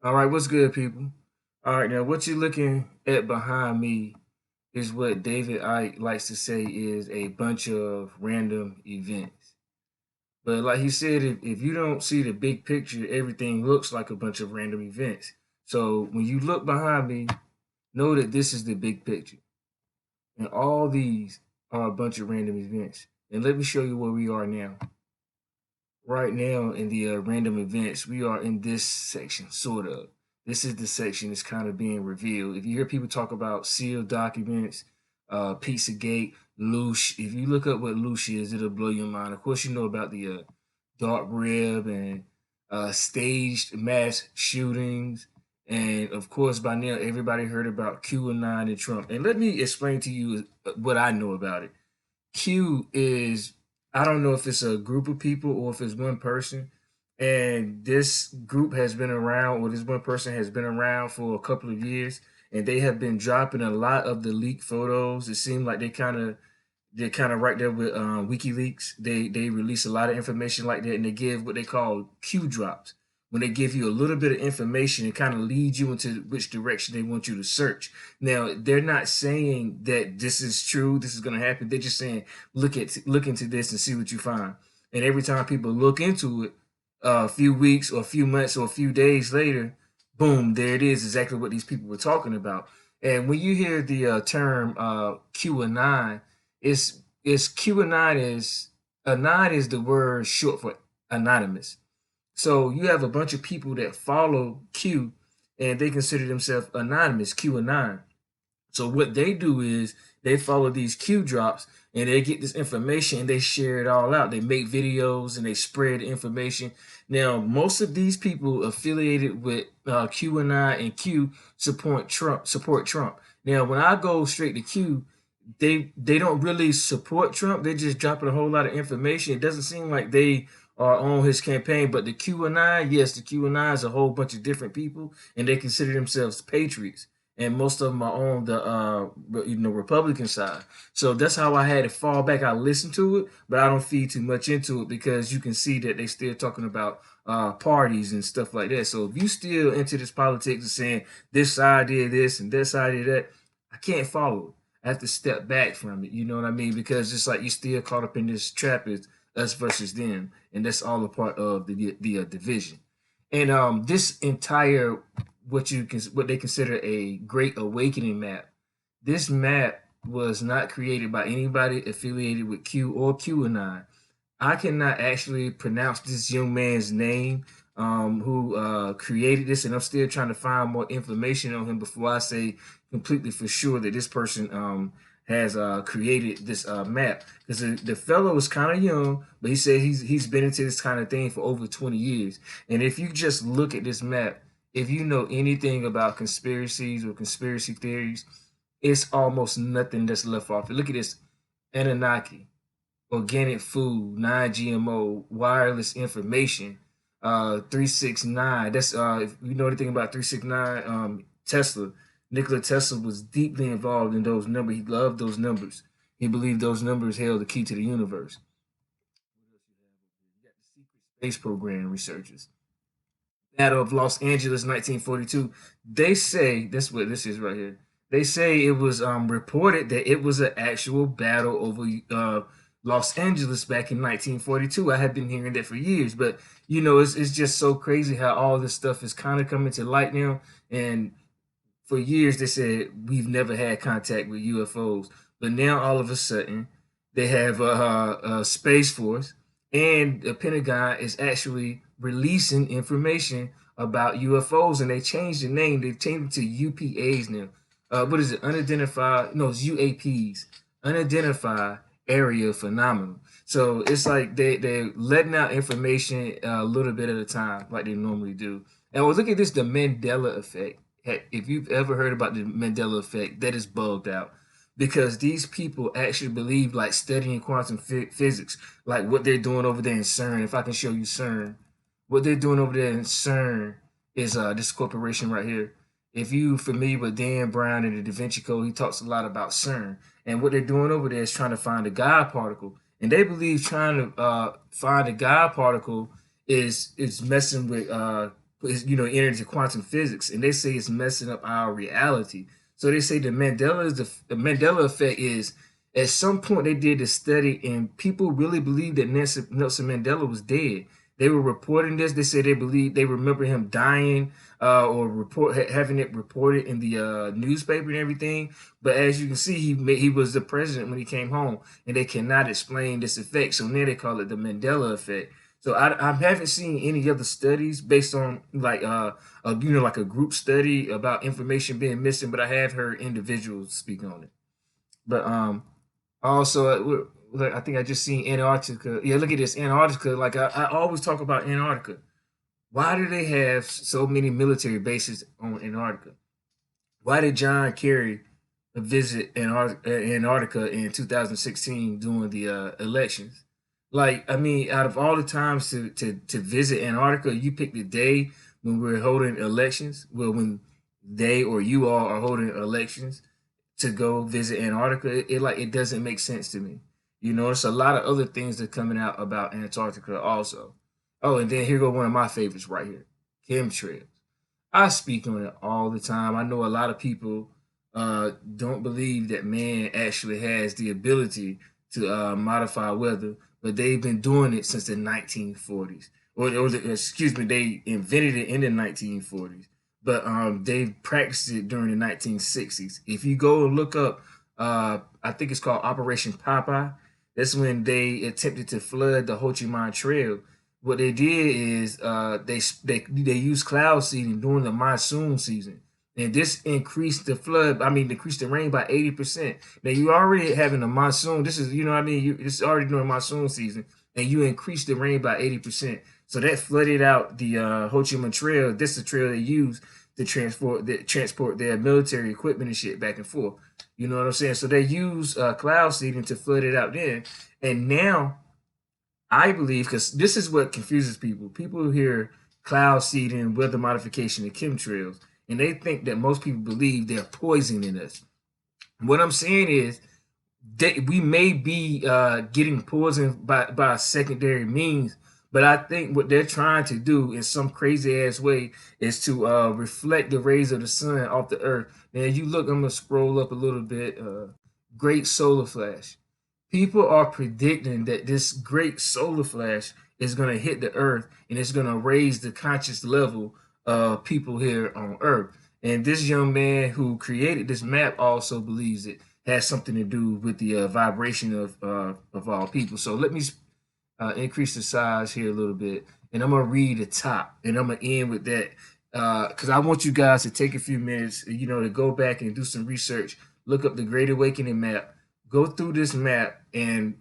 All right, what's good, people? All right, now what you're looking at behind me is what David Icke likes to say is a bunch of random events. But like he said, if you don't see the big picture, everything looks like a bunch of random events. So when you look behind me, know that this is the big picture. And all these are a bunch of random events. And let me show you where we are now. Right now in the random events, we are in this section, sort of. This is the section that's kind of being revealed. If you hear people talk about sealed documents, Pizzagate, Loosh, if you look up what Loosh is, it'll blow your mind. Of course, you know about the dark web and staged mass shootings. And of course, by now, everybody heard about QAnon and Trump. And let me explain to you what I know about it. Q is, I don't know if it's a group of people or if it's one person. And this group has been around, or this one person has been around for a couple of years, and they have been dropping a lot of the leaked photos. It seemed like they're kind of right there with WikiLeaks. They release a lot of information like that, and they give what they call Q drops. When they give you a little bit of information, it kind of leads you into which direction they want you to search. Now, they're not saying that this is true, this is going to happen. They're just saying look into this and see what you find. And every time people look into it, a few weeks or a few months or a few days later, boom, there it is, exactly what these people were talking about. And when you hear the term QAnon, it's QAnon is anon is the word short for anonymous. So you have a bunch of people that follow Q and they consider themselves anonymous, QAnon. So what they do is they follow these Q drops and they get this information and they share it all out. They make videos and they spread information. Now, most of these people affiliated with QAnon and Q support Trump. Support Trump. Now, when I go straight to Q, they don't really support Trump. They're just dropping a whole lot of information. It doesn't seem like they are on his campaign. But the QAnon, yes, the QAnon is a whole bunch of different people, and they consider themselves patriots. And most of them are on the Republican side. So that's how I had to fall back. I listen to it, but I don't feed too much into it because you can see that they still talking about parties and stuff like that. So if you still into this politics and saying this side did this and this side did that, I can't follow it. I have to step back from it. You know what I mean? Because it's like you're still caught up in this trap. Is us versus them, and that's all a part of the division. And this entire what they consider a Great Awakening map. This map was not created by anybody affiliated with Q or QAnon. I cannot actually pronounce this young man's name who created this, and I'm still trying to find more information on him before I say completely for sure that this person has created this map. Because the fellow was kind of young, but he said he's been into this kind of thing for over 20 years. And if you just look at this map, if you know anything about conspiracies or conspiracy theories, it's almost nothing that's left off. Look at this: Anunnaki, organic food, non-GMO, wireless information, 369. That's if you know anything about 369, Tesla. Nikola Tesla was deeply involved in those numbers. He loved those numbers. He believed those numbers held the key to the universe. You got the secret space program researchers. Battle of Los Angeles, 1942. They say that's what this is right here. They say it was reported that it was an actual battle over Los Angeles back in 1942. I have been hearing that for years, but it's just so crazy how all this stuff is kind of coming to light now. And for years they said we've never had contact with UFOs, but now all of a sudden they have a space force, and the Pentagon is actually releasing information about UFOs, and they changed the name. They changed it to UPAs now. What is it? Unidentified? No, it's UAPs. Unidentified area phenomenal. So it's like they're letting out information a little bit at a time, like they normally do. And well, look at this: the Mandela Effect. If you've ever heard about the Mandela Effect, that is bugged out because these people actually believe like studying quantum physics, like what they're doing over there in CERN. If I can show you CERN, what they're doing over there in CERN is this corporation right here. If you familiar with Dan Brown and the Da Vinci Code, he talks a lot about CERN. And what they're doing over there is trying to find a God particle. And they believe trying to find a God particle is messing with entered into quantum physics, and they say it's messing up our reality. So they say the Mandela effect is, at some point they did a study and people really believed that Nelson Mandela was dead. They were reporting this. They said they remember him dying, or having it reported in the newspaper and everything. But as you can see, he was the president when he came home, and they cannot explain this effect. So now they call it the Mandela effect. So I haven't seen any other studies based on like a group study about information being missing, but I have heard individuals speak on it. But also, I think I just seen Antarctica. Yeah, look at this Antarctica. Like I always talk about Antarctica. Why do they have so many military bases on Antarctica? Why did John Kerry visit Antarctica in 2016 during the elections? Like, I mean, out of all the times to visit Antarctica, you pick the day when we're holding elections. Well, when they or you all are holding elections to go visit Antarctica, it doesn't make sense to me. There's a lot of other things that are coming out about Antarctica also. Oh, and then here go one of my favorites right here, chemtrails. I speak on it all the time. I know a lot of people don't believe that man actually has the ability to modify weather, but they've been doing it since the 1940s. Excuse me, they invented it in the 1940s, but they practiced it during the 1960s. If you go and look up, I think it's called Operation Popeye. That's when they attempted to flood the Ho Chi Minh Trail. What they did is they used cloud seeding during the monsoon season, and this increased the flood. I mean, decreased the rain by 80%. Now you already having a monsoon. This is what I mean. It's already during monsoon season, and you increase the rain by 80%. So that flooded out the Ho Chi Minh Trail. This is the trail they use to transport their military equipment and shit back and forth. You know what I'm saying? So they use cloud seeding to flood it out then, and now I believe, because this is what confuses people. People hear cloud seeding, weather modification, and chemtrails, and they think that most people believe they're poisoning us. What I'm saying is that we may be getting poisoned by secondary means, but I think what they're trying to do in some crazy ass way is to reflect the rays of the sun off the earth. Now, you look, I'm gonna scroll up a little bit. Great solar flash. People are predicting that this great solar flash is going to hit the earth, and it's going to raise the conscious level of people here on earth. And this young man who created this map also believes it has something to do with the vibration of all people. So let me increase the size here a little bit, and I'm gonna read the top, and I'm gonna end with that because I want you guys to take a few minutes, to go back and do some research, look up the Great Awakening map, go through this map, and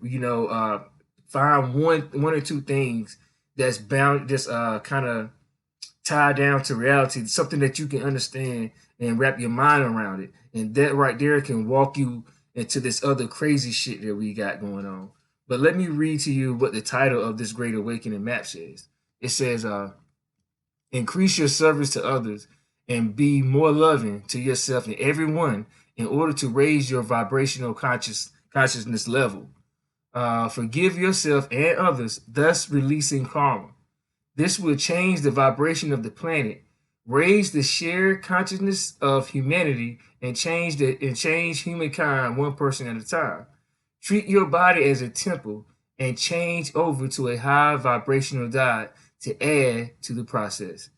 find one or two things that's bound, just kind of tied down to reality, something that you can understand and wrap your mind around it, and that right there can walk you into this other crazy shit that we got going on. But let me read to you what the title of this Great Awakening map says. It says, increase your service to others and be more loving to yourself and everyone in order to raise your vibrational consciousness level. Forgive yourself and others, thus releasing karma. This will change the vibration of the planet, raise the shared consciousness of humanity, and change humankind one person at a time. Treat your body as a temple and change over to a high vibrational diet to add to the process.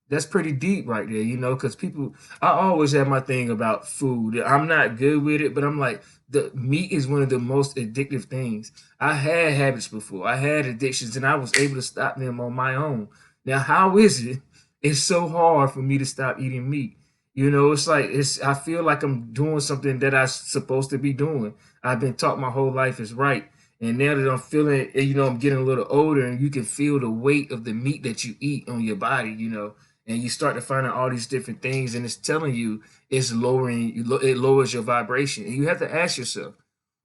That's pretty deep right there, because people, I always have my thing about food. I'm not good with it, but I'm like, the meat is one of the most addictive things. I had habits before. I had addictions, and I was able to stop them on my own. Now, how is it? It's so hard for me to stop eating meat. It's like I feel like I'm doing something that I'm supposed to be doing. I've been taught my whole life is right. And now that I'm feeling, I'm getting a little older, and you can feel the weight of the meat that you eat on your body, and you start to find out all these different things, and it's telling you it lowers your vibration. And you have to ask yourself,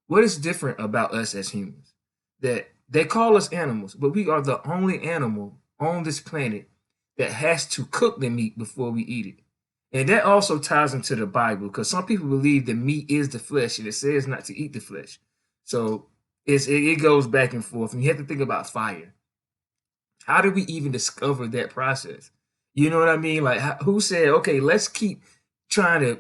what is different about us as humans? That they call us animals, but we are the only animal on this planet that has to cook the meat before we eat it. And that also ties into the Bible, because some people believe the meat is the flesh, and it says not to eat the flesh. So it goes back and forth, and you have to think about fire. How did we even discover that process? You know what I mean? Like, who said, okay, let's keep trying to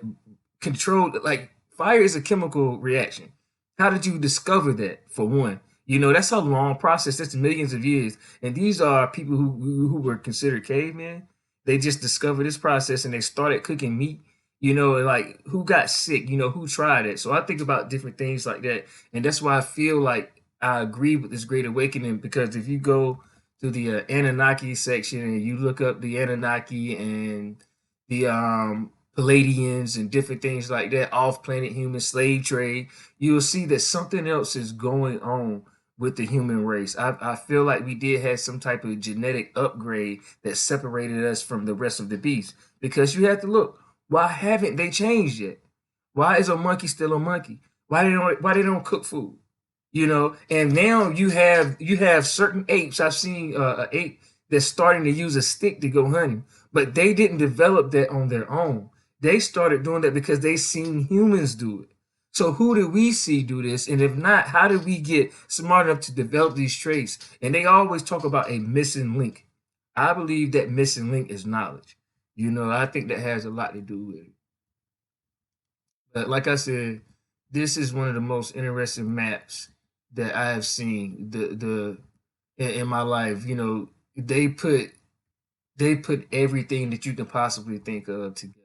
control, like, fire is a chemical reaction. How did you discover that, for one? You know, that's a long process. That's millions of years. And these are people who were considered cavemen. They just discovered this process and they started cooking meat. You know, and like, who got sick? You know, who tried it? So I think about different things like that. And that's why I feel like I agree with this great awakening, because if you go to the Anunnaki section and you look up the Anunnaki and the Palladians and different things like that, off-planet human slave trade, you'll see that something else is going on with the human race. I feel like we did have some type of genetic upgrade that separated us from the rest of the beasts. Because you have to look, why haven't they changed yet? Why is a monkey still a monkey? Why they don't cook food? You know, and now you have certain apes. I've seen an ape that's starting to use a stick to go hunting, but they didn't develop that on their own. They started doing that because they seen humans do it. So who did we see do this? And if not, how did we get smart enough to develop these traits? And they always talk about a missing link. I believe that missing link is knowledge. You know, I think that has a lot to do with it. But like I said, this is one of the most interesting maps that I have seen in my life. You know, they put everything that you can possibly think of together.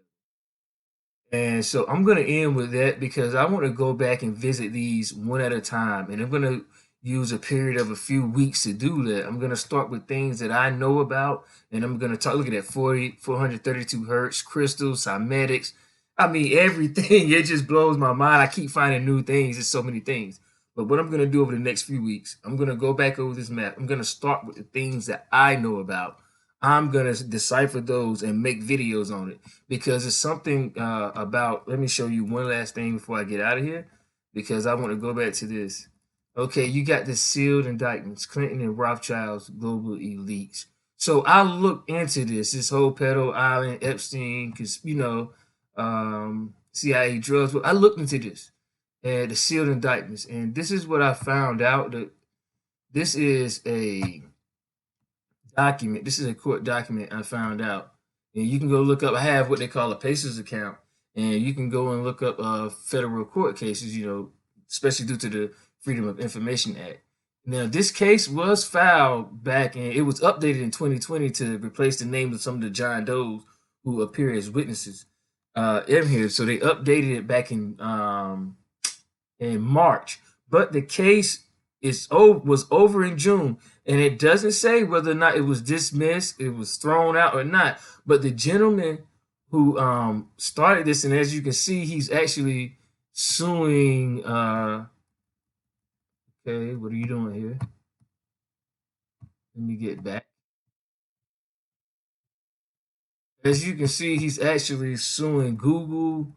And so I'm going to end with that because I want to go back and visit these one at a time. And I'm going to use a period of a few weeks to do that. I'm going to start with things that I know about. And I'm going to talk, look at that 432 hertz, crystals, cymatics. I mean, everything. It just blows my mind. I keep finding new things. There's so many things. But what I'm going to do over the next few weeks, I'm going to go back over this map. I'm going to start with the things that I know about. I'm going to decipher those and make videos on it because it's something about. Let me show you one last thing before I get out of here, because I want to go back to this. Okay, you got the sealed indictments, Clinton and Rothschild's global elites. So I looked into this whole pedo island, Epstein, because CIA drugs. I looked into this and the sealed indictments, and this is what I found out. That this is a document. This is a court document I found out. And you can go look up. I have what they call a Pacers account, and you can go and look up federal court cases. You know, especially due to the Freedom of Information Act. Now, this case was filed back, and it was updated in 2020 to replace the names of some of the John Does who appear as witnesses in here. So they updated it back in March, but the case was over in June, and it doesn't say whether or not it was dismissed, it was thrown out or not. But the gentleman who started this, and as you can see, he's actually suing. Okay, what are you doing here? Let me get back. As you can see, he's actually suing Google,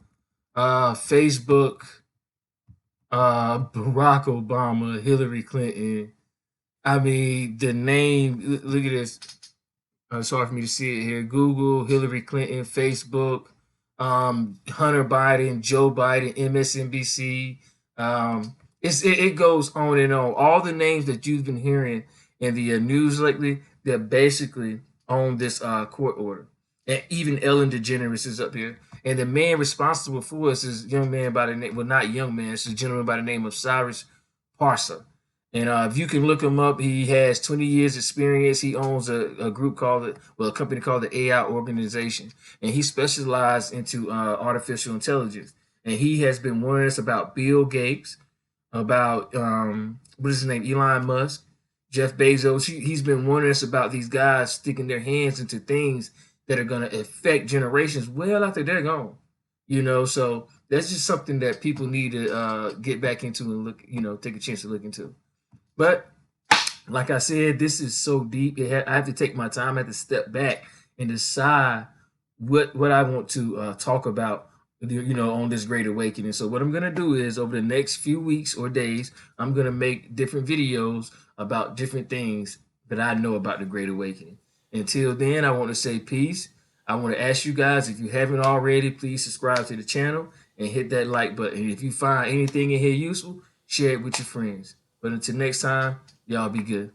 Facebook, Barack Obama, Hillary Clinton. I mean, the name. Look at this. It's hard for me to see it here. Google, Hillary Clinton, Facebook, Hunter Biden, Joe Biden, MSNBC. It goes on and on. All the names that you've been hearing in the news lately, they're basically on this court order. And even Ellen DeGeneres is up here. And the man responsible for this is a young man by the name, well, not young man, it's a gentleman by the name of Cyrus Parsa. And if you can look him up, he has 20 years experience. He owns a group a company called the AI Organization. And he specialized into artificial intelligence. And he has been warning us about Bill Gates, about, what is his name, Elon Musk, Jeff Bezos. He's been warning us about these guys sticking their hands into things that are going to affect generations well after they're gone. You know, so that's just something that people need to get back into and look, take a chance to look into. But like I said, this is so deep. I have to take my time. I have to step back and decide what I want to talk about, on this great awakening. So what I'm gonna do is over the next few weeks or days, I'm gonna make different videos about different things that I know about the great awakening. Until then, I want to say peace. I want to ask you guys, if you haven't already, please subscribe to the channel and hit that like button. And if you find anything in here useful, share it with your friends. But until next time, y'all be good.